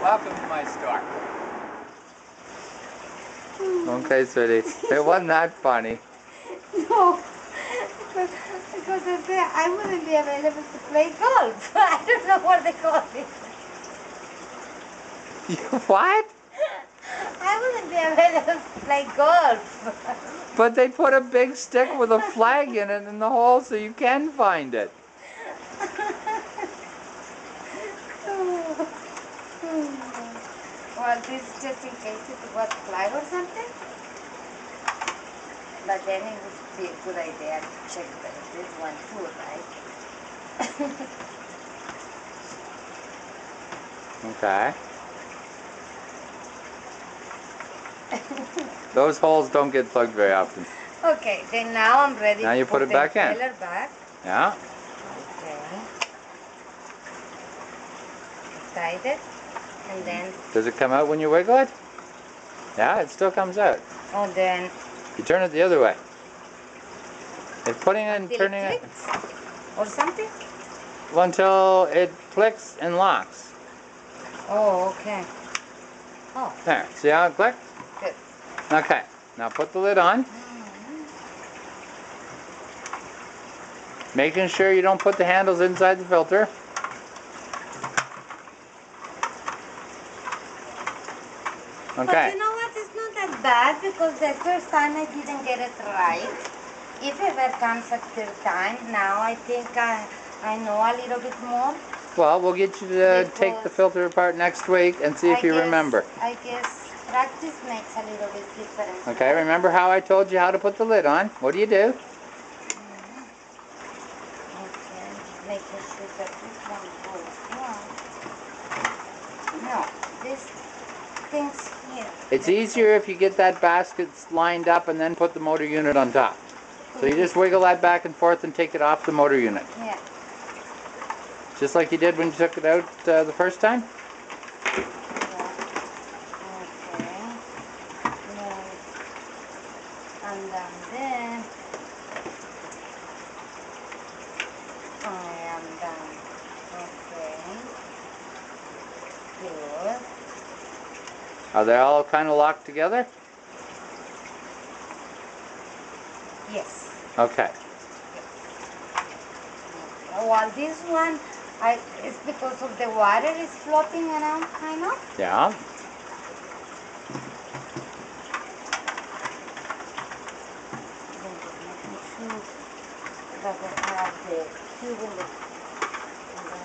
Welcome to my store. Okay, sweetie. It wasn't that funny. No, because I wouldn't be available to play golf. I don't know what they call it. What? I wouldn't be available to play golf. But they put a big stick with a flag in it in the hole so you can find it. Well, this is just in case it was flag or something. But then it would be a good idea to check this one too, right? Okay. Those holes don't get plugged very often. Okay, then now I'm ready Now you to put it back the in. impeller back. Yeah. Okay. Tied it. And then... Does it come out when you wiggle it? Yeah, it still comes out. Oh, then... You turn it the other way. It's putting it and until turning it clicks? Or something? Well, until it clicks and locks. Oh, okay. Oh. There. See how it clicks? Good. Okay. Now put the lid on. Making sure you don't put the handles inside the filter. Okay. But you know what? It's not that bad because the first time I didn't get it right. If ever comes a third time, now I think I know a little bit more. Well, we'll get you to take the filter apart next week and see if you remember. I guess practice makes a little bit difference. Okay, right? remember how I told you how to put the lid on? What do? Okay, making sure that this one goes well. No, this thing's here. It's easier if you get that basket lined up and then put the motor unit on top. So you just wiggle that back and forth and take it off the motor unit. Yeah. Just like you did when you took it out the first time? Yeah. Okay. And then I am done. Okay. Good. Are they all kind of locked together? Yes. Okay. Well, this one, it's because of the water is floating around, kind of. Yeah. Making sure that I have the tube in the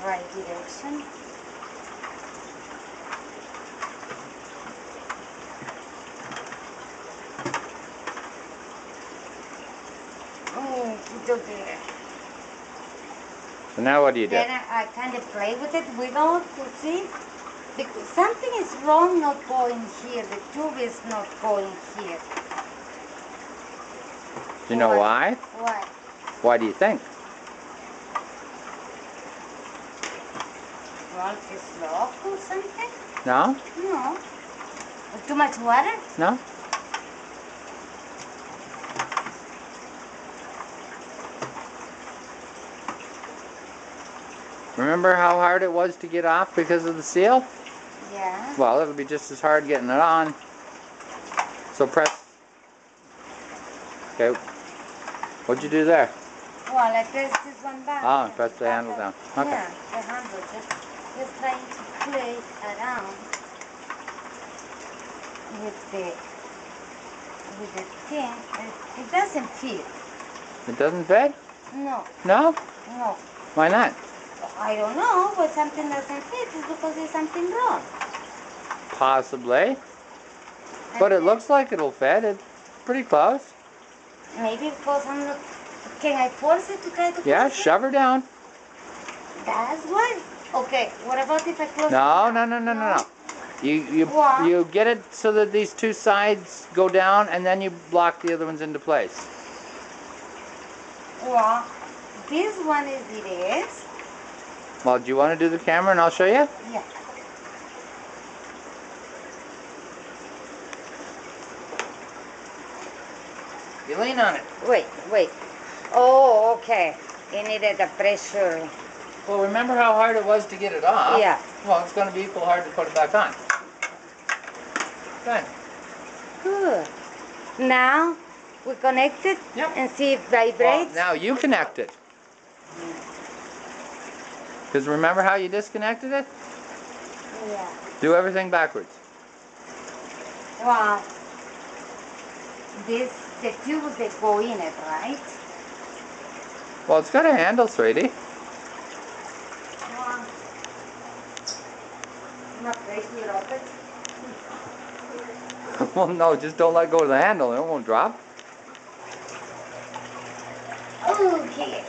right direction. It's okay. So now what do you do? Then I kind of play with it, wiggle to see. Because something is wrong not going here. The tube is not going here. Do you know why? Why? Why do you think? Well, it's locked or something? No? No. Too much water? No? Remember how hard it was to get off because of the seal? Yeah. Well, it'll be just as hard getting it on. So press. Okay. What'd you do there? Well, I pressed this one back. Oh, press the handle down. Okay. Yeah, the handle. Just trying to play around with the thing. It doesn't fit. It doesn't fit? No. No? No. Why not? I don't know, but something doesn't fit. It's because there's something wrong. Possibly. But it looks like it'll fit. It's pretty close. Maybe because I'm not... Can I force it to try to Yeah, force it? shove her down. That's why. Okay, what about if I close No, it? no. You get it so that these two sides go down and then you block the other ones into place. Well, this one is it is. Well, do you want to do the camera and I'll show you? Yeah. You lean on it. Wait. Oh, okay. It needed a pressure Well, remember how hard it was to get it off? Yeah. Well, it's going to be equal hard to put it back on. Good. Good. Now we connect it Yep. and see if it Well, vibrates. now you connect it. Because remember how you disconnected it? Yeah. Do everything backwards. Well, the tubes that go in it, right? Well, it's got a handle, sweetie. Well, I'm afraid to drop it. Well, no, just don't let go of the handle. It won't drop. Okay.